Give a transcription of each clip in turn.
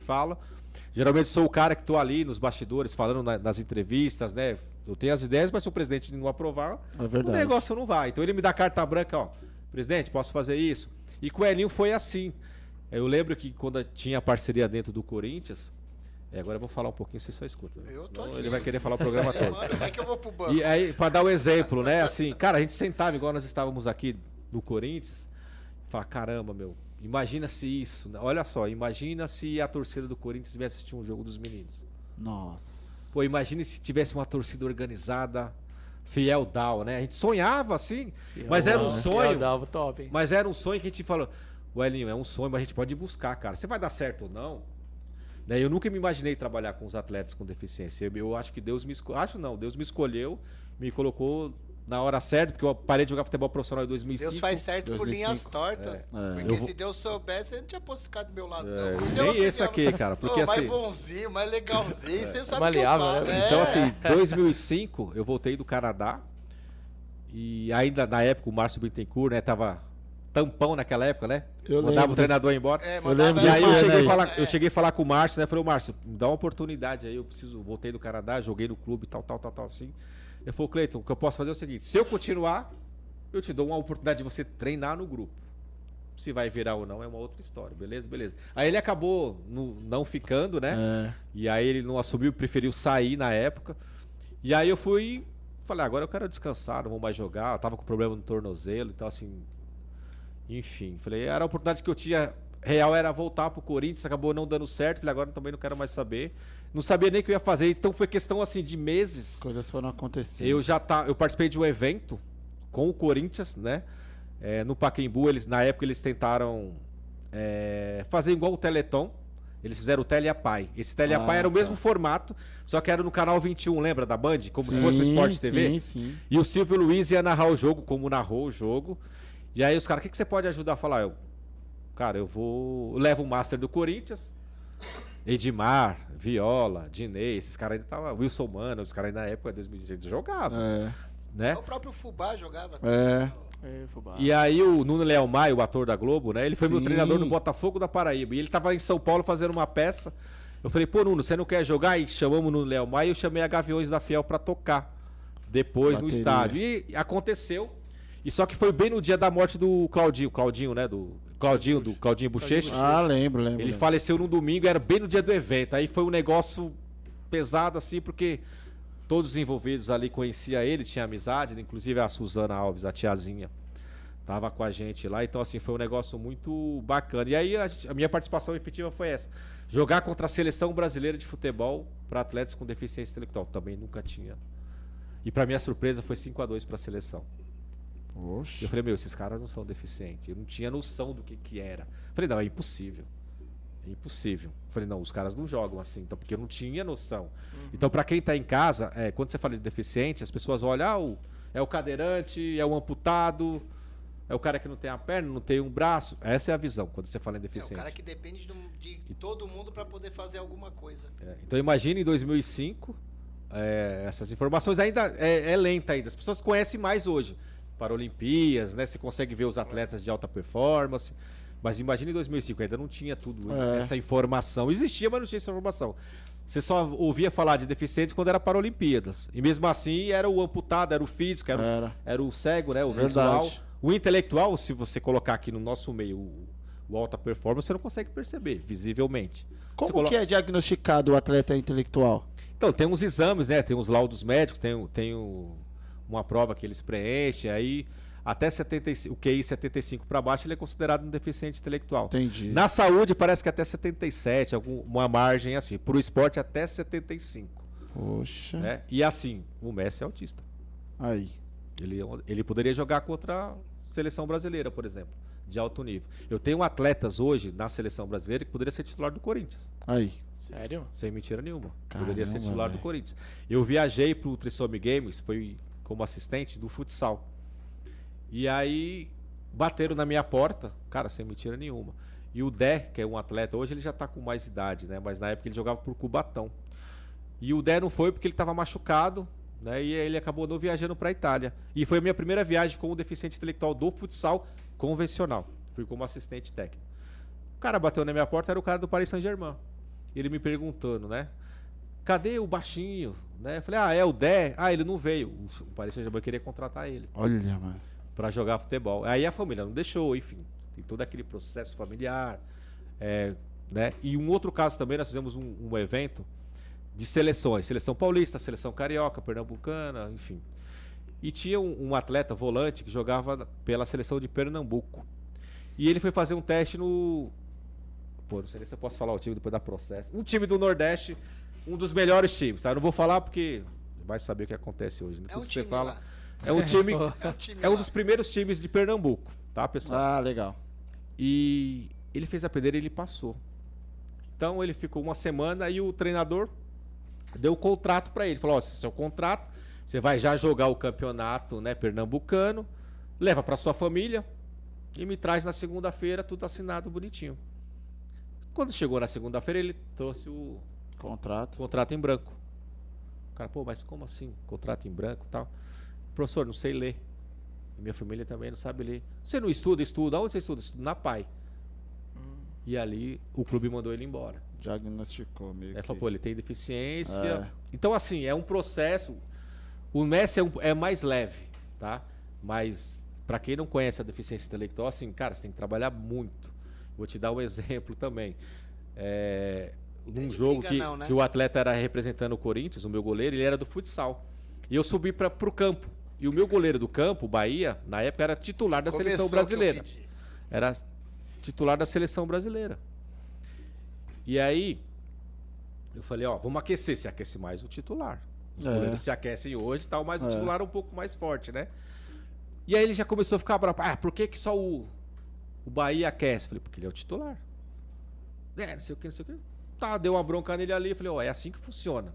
fala. Geralmente sou o cara que tô ali nos bastidores, falando nas entrevistas, né? Eu tenho as ideias, mas se o presidente não aprovar, o negócio não vai. Então ele me dá carta branca, ó, presidente, posso fazer isso? E com o Elinho foi assim. Eu lembro que quando tinha parceria dentro do Corinthians, agora eu vou falar um pouquinho, você só escuta. Eu tô aqui. Ele vai querer falar o programa todo. Vai que eu vou pro banco. E aí, pra dar um exemplo, né? Assim, cara, a gente sentava, igual nós estávamos aqui no Corinthians, e falava, caramba, meu, imagina se isso, olha só, imagina se a torcida do Corinthians viesse assistir um jogo dos meninos. Nossa. Pô, imagina se tivesse uma torcida organizada, fiel Down, né? A gente sonhava assim, mas era um sonho. Fiel Down, top, hein? Mas era um sonho que a gente falou, o Elinho, é um sonho, mas a gente pode buscar, cara. Você vai dar certo ou não? Né? Eu nunca me imaginei trabalhar com os atletas com deficiência. Eu acho que Deus me escolheu. Acho não, Deus me escolheu, me colocou na hora certa, porque eu parei de jogar futebol profissional em 2005. Deus faz certo 2005. por linhas tortas. Porque se Deus soubesse, ele não tinha posto esse cara do meu lado, não. Nem esse aqui, cara. Porque, mais assim, bonzinho, mais legalzinho, você sabe Maleável, que eu né? então, assim, 2005, eu voltei do Canadá. E ainda na época o Márcio Bittencourt, né, tava tampão naquela época, né? Mandava o treinador embora. E aí eu cheguei a falar com o Márcio, né? Falei, ô Márcio, me dá uma oportunidade aí, voltei do Canadá, joguei no clube, tal, assim. Ele falou, Cleiton, o que eu posso fazer é o seguinte, se eu continuar, eu te dou uma oportunidade de você treinar no grupo. Se vai virar ou não é uma outra história, beleza? Aí ele acabou não ficando, né? E aí ele não assumiu, preferiu sair na época. E aí eu falei, agora eu quero descansar, não vou mais jogar. Eu tava com problema no tornozelo, então assim... Enfim, falei, era a oportunidade que eu tinha, real era voltar pro Corinthians, acabou não dando certo, falei, agora também não quero mais saber. Não sabia nem o que eu ia fazer, então foi questão assim de meses. As coisas foram acontecendo. Eu participei de um evento com o Corinthians, né? No Pacaembu, na época eles tentaram fazer igual o Teleton. Eles fizeram o Tele a Pai. Esse Tele a Pai era o mesmo formato, só que era no canal 21, lembra da Band? Como se fosse o Sport TV. Sim. E o Silvio Luiz ia narrar o jogo, como narrou o jogo. E aí os caras, o que você pode ajudar a falar? Eu levo o Master do Corinthians, Edmar, Viola, Dinei, esses caras ainda estavam, Wilson Mano, os caras ainda na época de 2018 jogavam. Né? O próprio Fubá jogava. Fubá. E aí o Nuno Leal Maia, o ator da Globo, né? Ele foi meu treinador no Botafogo da Paraíba. E ele tava em São Paulo fazendo uma peça. Eu falei, pô, Nuno, você não quer jogar? E chamamos o Nuno Leal Maia e eu chamei a Gaviões da Fiel pra tocar depois no estádio. E aconteceu. E só que foi bem no dia da morte do Claudinho, né? Do Claudinho Bochecha. Lembro. Ele faleceu no domingo, era bem no dia do evento. Aí foi um negócio pesado, assim, porque todos os envolvidos ali conheciam ele, tinha amizade, inclusive a Suzana Alves, a tiazinha, tava com a gente lá. Então, assim, foi um negócio muito bacana. E aí a minha participação efetiva foi essa: jogar contra a seleção brasileira de futebol para atletas com deficiência intelectual. Também nunca tinha. E para minha surpresa foi 5-2 para a seleção. Oxe. Eu falei, esses caras não são deficientes. Eu não tinha noção do que era. Eu falei, não, é impossível. É impossível. Eu falei, não, os caras não jogam assim, então, porque eu não tinha noção. Então, para quem tá em casa, quando você fala de deficiente, as pessoas olham, é o cadeirante, é o amputado, é o cara que não tem a perna, não tem um braço. Essa é a visão quando você fala em deficiente. É o cara que depende de todo mundo para poder fazer alguma coisa. Então, imagine em 2005, essas informações ainda é lenta ainda. As pessoas conhecem mais hoje. Paralimpíadas, né? Você consegue ver os atletas de alta performance. Mas imagina em 2005, ainda não tinha tudo essa informação. Existia, mas não tinha essa informação. Você só ouvia falar de deficientes quando era Paralimpíadas. E mesmo assim era o amputado, era o físico, era o cego, né? O visual. O intelectual, se você colocar aqui no nosso meio o alta performance, você não consegue perceber, visivelmente. Como que é diagnosticado o atleta intelectual? Então, tem uns exames, né? Tem uns laudos médicos, tem uma prova que eles preenchem, aí até 75, o QI 75 para baixo ele é considerado um deficiente intelectual. Entendi. Na saúde parece que até 77, uma margem assim. Para o esporte até 75. Poxa. Né? E assim, o Messi é autista. Aí. Ele poderia jogar contra a seleção brasileira, por exemplo, de alto nível. Eu tenho atletas hoje na seleção brasileira que poderia ser titular do Corinthians. Aí. Sério? Sem mentira nenhuma. Caramba, poderia ser titular do Corinthians. Eu viajei para o Trissome Games, foi como assistente do futsal. E aí bateram na minha porta, cara, sem mentira nenhuma. E o Dé, que é um atleta, hoje ele já tá com mais idade, né? Mas na época ele jogava por Cubatão. E o Dé não foi porque ele tava machucado, né? E ele acabou não viajando para a Itália. E foi a minha primeira viagem como deficiente intelectual do futsal convencional. Fui como assistente técnico. O cara bateu na minha porta, era o cara do Paris Saint-Germain. ele me perguntando, né? Cadê o baixinho? Né? Eu falei, é o Dé. Ele não veio. O Paris Saint-Germain queria contratar ele. Olha, mano. Pra jogar futebol. Aí a família não deixou, enfim. Tem todo aquele processo familiar. Né? E um outro caso também, nós fizemos um evento de seleções. Seleção paulista, seleção carioca, pernambucana, enfim. E tinha um atleta volante que jogava pela seleção de Pernambuco. E ele foi fazer um teste no... Pô, não sei nem se eu posso falar o time depois da processo. Um time do Nordeste, um dos melhores times, tá? Eu não vou falar porque vai saber o que acontece hoje. É um que time você fala. Lá. É um time. É um dos primeiros times de Pernambuco, tá, pessoal? Ah, legal. E ele fez a peneira e ele passou. Então ele ficou uma semana e o treinador deu o contrato para ele. Falou: seu contrato, você vai já jogar o campeonato, né, pernambucano, leva para sua família e me traz na segunda-feira tudo assinado bonitinho. Quando chegou na segunda-feira, ele trouxe o contrato em branco. O cara, mas como assim? Contrato em branco e tal? Professor, não sei ler. E minha família também não sabe ler. Você não estuda? Estuda. Onde você estuda? Estuda na PAI. E ali o clube mandou ele embora. Diagnosticou meio que... Falou, ele tem deficiência. Então, assim, é um processo. O Messi é mais leve, tá? Mas, para quem não conhece a deficiência intelectual, assim, cara, você tem que trabalhar muito. Vou te dar um exemplo também. Num jogo que o atleta era representando o Corinthians, o meu goleiro, ele era do futsal. E eu subi pro campo. E o meu goleiro do campo, Bahia, na época era titular da seleção brasileira. Era titular da seleção brasileira. E aí, eu falei, vamos aquecer. Se aquece mais o titular. Os goleiros se aquecem hoje e tal, mas o titular é um pouco mais forte, né? E aí ele já começou a ficar bravo. Por que só o Bahia aquece? Falei, porque ele é o titular. Não sei o que, não sei o que. Tá, deu uma bronca nele ali. Falei, é assim que funciona.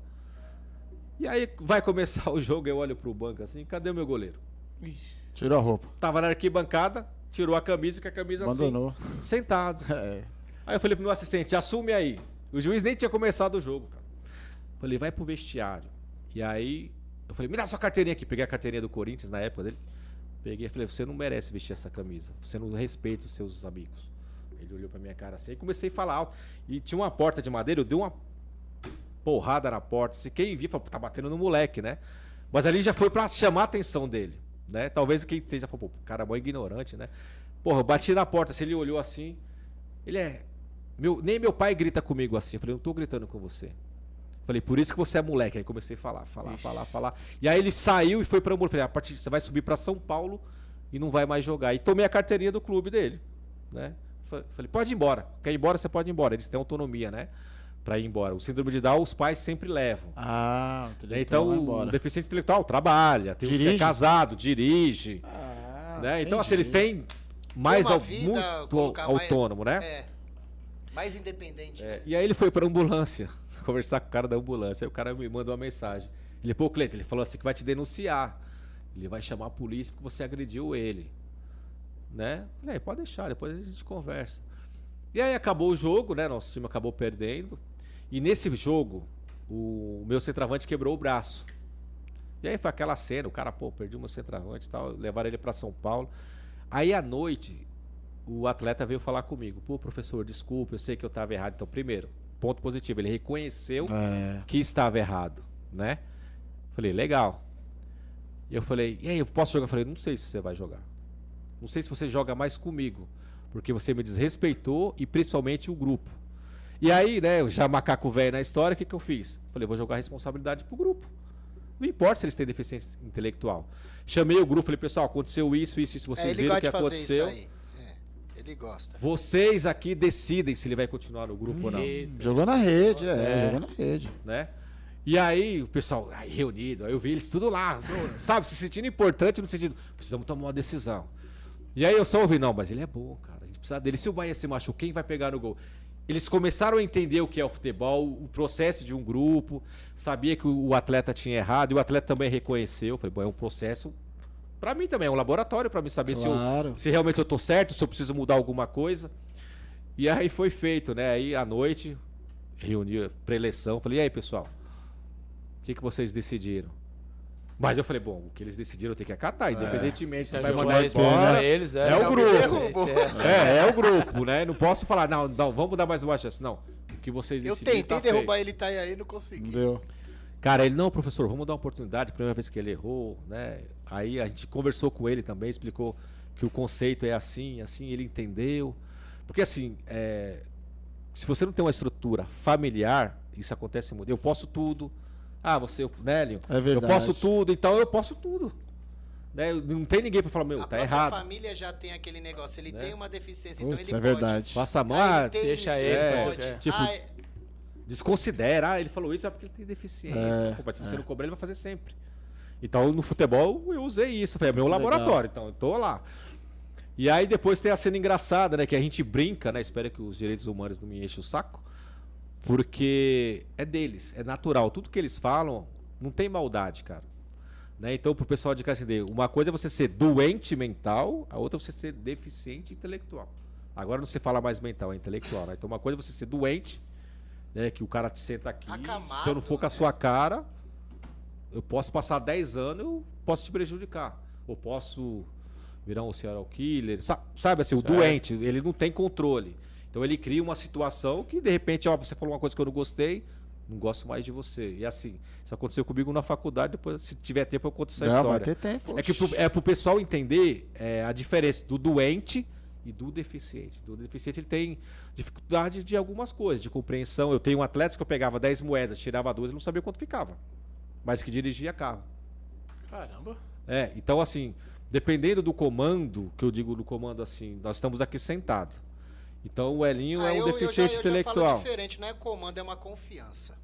E aí vai começar o jogo, eu olho pro banco assim, cadê o meu goleiro? Ixi. Tirou a roupa. Tava na arquibancada, tirou a camisa, com a camisa abandonou. Assim, sentado. Aí eu falei pro meu assistente, assume aí. O juiz nem tinha começado o jogo, cara. Falei, vai pro vestiário. E aí, eu falei, me dá sua carteirinha aqui. Peguei a carteirinha do Corinthians na época dele. Peguei e falei, você não merece vestir essa camisa. Você não respeita os seus amigos. Ele olhou pra minha cara assim e comecei a falar alto. E tinha uma porta de madeira, eu dei uma porrada na porta. Se quem viu, falou, tá batendo no moleque, né? Mas ali já foi pra chamar a atenção dele, né? Talvez quem esteja falou, cara, mó ignorante, né? Porra, eu bati na porta, se ele olhou assim, nem meu pai grita comigo assim. Eu falei, não tô gritando com você. Falei, por isso que você é moleque. Aí comecei a falar. E aí ele saiu e foi pra Hamburgo. Falei, a partir você vai subir pra São Paulo e não vai mais jogar. E tomei a carteirinha do clube dele, né? Falei, pode ir embora. Quer ir embora, você pode ir embora. Eles têm autonomia, né? Pra ir embora. O síndrome de Down, os pais sempre levam. Então, o deficiente intelectual trabalha, tem uns que é casado, dirige. Né? Então, assim, eles têm muito autônomo, né? Mais independente. Né? E aí ele foi pra ambulância, conversar com o cara da ambulância. Aí o cara me mandou uma mensagem. Ele, Cleiton, ele falou assim que vai te denunciar. Ele vai chamar a polícia porque você agrediu ele. Né? Falei, pode deixar, depois a gente conversa. E aí acabou o jogo, né? Nosso time acabou perdendo. E nesse jogo, o meu centroavante quebrou o braço. E aí foi aquela cena, o cara, perdi o meu centroavante e tal, levaram ele para São Paulo. Aí à noite, o atleta veio falar comigo. Professor, desculpa, eu sei que eu estava errado. Então, primeiro, ponto positivo, ele reconheceu que estava errado, né? Falei, legal. E eu falei, e aí, eu posso jogar? Eu falei, não sei se você vai jogar. Não sei se você joga mais comigo, porque você me desrespeitou e principalmente o grupo. E aí, né, já macaco velho na história, o que eu fiz? Falei, vou jogar a responsabilidade pro grupo. Não importa se eles têm deficiência intelectual. Chamei o grupo, falei, pessoal, aconteceu isso, vocês viram o que aconteceu. Isso aí. Ele gosta. Vocês aqui decidem se ele vai continuar no grupo ou não. Jogou na rede, jogou na rede. Né? E aí, o pessoal reunido, aí eu vi eles tudo lá, sabe, se sentindo importante no sentido, precisamos tomar uma decisão. E aí eu só ouvi, não, mas ele é bom, cara, a gente precisa dele. Se o Bahia se machucar, quem vai pegar no gol? Eles começaram a entender o que é o futebol, o processo de um grupo, sabia que o atleta tinha errado, e o atleta também reconheceu. Falei, é um processo, pra mim também, é um laboratório pra mim saber se realmente eu tô certo, se eu preciso mudar alguma coisa. E aí foi feito, né? Aí à noite, reuni pré-eleição, falei, e aí pessoal, o que vocês decidiram? Mas eu falei, bom, o que eles decidiram eu tenho que acatar, independentemente se vai mandar embora. Eles, é o grupo. É o grupo, né? Não posso falar, não, vamos dar mais uma chance. Não, que vocês Eu tentei derrubar ele aí, não consegui. Deu. Cara, ele, não, professor, vamos dar uma oportunidade, primeira vez que ele errou, né? Aí a gente conversou com ele também, explicou que o conceito é assim, ele entendeu. Porque assim, se você não tem uma estrutura familiar, isso acontece muito. Eu posso tudo. Você, Nélio, é verdade. Eu posso tudo, então eu posso tudo. Né? Não tem ninguém pra falar, meu, tá errado. A família já tem aquele negócio, ele tem uma deficiência, então ele pode. Verdade. Passa a mão, deixa ele. Tipo, desconsidera, ele falou isso porque ele tem deficiência. Mas se você não cobrar, ele vai fazer sempre. Então, no futebol, eu usei isso. Foi meu laboratório, então eu tô lá. E aí depois tem a cena engraçada, né? Que a gente brinca, né? Espero que os direitos humanos não me enchem o saco. Porque é deles, é natural. Tudo que eles falam, não tem maldade, cara. Né? Então, pro pessoal de casa entender, uma coisa é você ser doente mental, a outra é você ser deficiente intelectual. Agora não se fala mais mental, é intelectual. Né? Então, uma coisa é você ser doente, né, que o cara te senta aqui, acamado, se eu não for com a sua cara, eu posso passar 10 anos, eu posso te prejudicar. Ou posso virar um serial killer. Sabe assim, o doente, ele não tem controle. Então ele cria uma situação que, de repente, você falou uma coisa que eu não gostei, não gosto mais de você. E assim, isso aconteceu comigo na faculdade, depois, se tiver tempo, eu conto essa história. Vai ter tempo. É pro pessoal entender a diferença do doente e do deficiente. Do deficiente, ele tem dificuldade de algumas coisas, de compreensão. Eu tenho um atleta que eu pegava 10 moedas, tirava 2 e não sabia quanto ficava. Mas que dirigia carro. Caramba. Então assim, dependendo do comando, que eu digo do comando assim, nós estamos aqui sentados. Então o Elinho é um deficiente intelectual. Eu já falo diferente, não é comando, é uma confiança.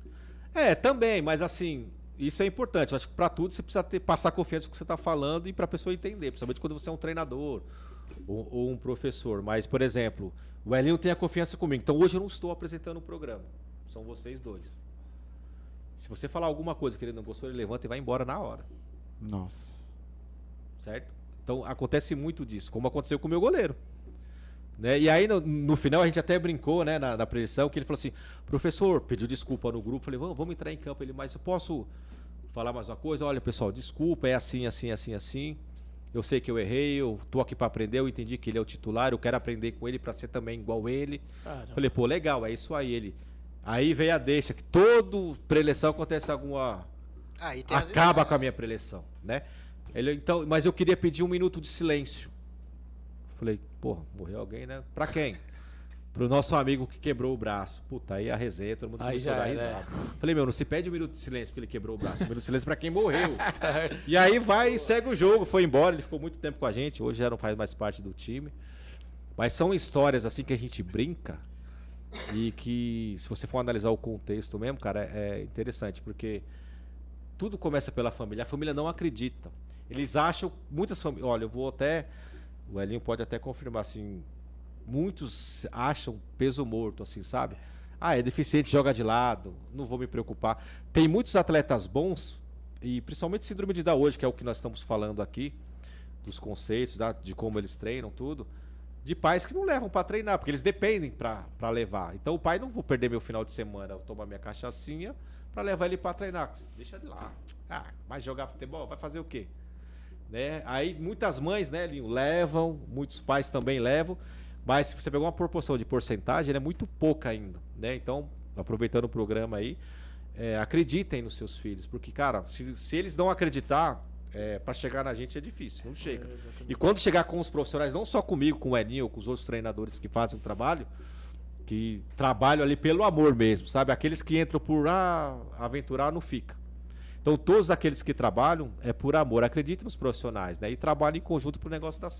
Também, mas assim, isso é importante. Eu acho que para tudo você precisa passar confiança no que você está falando e para a pessoa entender, principalmente quando você é um treinador ou um professor. Mas, por exemplo, o Elinho tem a confiança comigo. Então hoje eu não estou apresentando o programa. São vocês dois. Se você falar alguma coisa que ele não gostou, ele levanta e vai embora na hora. Nossa. Certo? Então acontece muito disso, como aconteceu com o meu goleiro. Né? E aí no final a gente até brincou, né, na preleção, que ele falou assim, professor, pediu desculpa no grupo, falei, vamos entrar em campo. Ele, mas eu posso falar mais uma coisa? Olha, pessoal, desculpa, é assim. Eu sei que eu errei, eu tô aqui para aprender, eu entendi que ele é o titular, eu quero aprender com ele para ser também igual ele. Caramba. Falei, pô, legal, é isso aí. Aí veio a deixa, que todo preleção acontece alguma... acaba com a minha preleção, né? Então, mas eu queria pedir 1 minuto de silêncio. Falei, pô, morreu alguém, né? Pra quem? Pro nosso amigo que quebrou o braço. Puta, aí a resenha, todo mundo começou a dar risada. Falei, não se pede 1 minuto de silêncio porque ele quebrou o braço. 1 minuto de silêncio pra quem morreu. E aí segue o jogo, foi embora, ele ficou muito tempo com a gente, hoje já não faz mais parte do time. Mas são histórias assim que a gente brinca e que, se você for analisar o contexto mesmo, cara, é interessante, porque tudo começa pela família. A família não acredita. Eles acham, muitas famílias, olha, o Elinho pode até confirmar, assim, muitos acham peso morto, assim, sabe? É deficiente, joga de lado, não vou me preocupar. Tem muitos atletas bons, e principalmente síndrome de Down hoje, que é o que nós estamos falando aqui, dos conceitos, de como eles treinam, tudo, de pais que não levam para treinar, porque eles dependem para levar. Então o pai, não vou perder meu final de semana, vou tomar minha cachaçinha para levar ele para treinar. Deixa de lá. Vai jogar futebol? Vai fazer o quê? Né? Aí muitas mães, né, Linho, levam, muitos pais também levam, mas se você pegar uma proporção de porcentagem, ele é muito pouca ainda, né? Então, aproveitando o programa aí, acreditem nos seus filhos, porque, cara, se eles não acreditar, para chegar na gente é difícil, não chega. E quando chegar com os profissionais, não só comigo, com o Elinho, ou com os outros treinadores que fazem o trabalho, que trabalham ali pelo amor mesmo, sabe? Aqueles que entram por aventurar, não fica. Então, todos aqueles que trabalham é por amor. Acreditem nos profissionais, né? E trabalhem em conjunto para o negócio dar certo.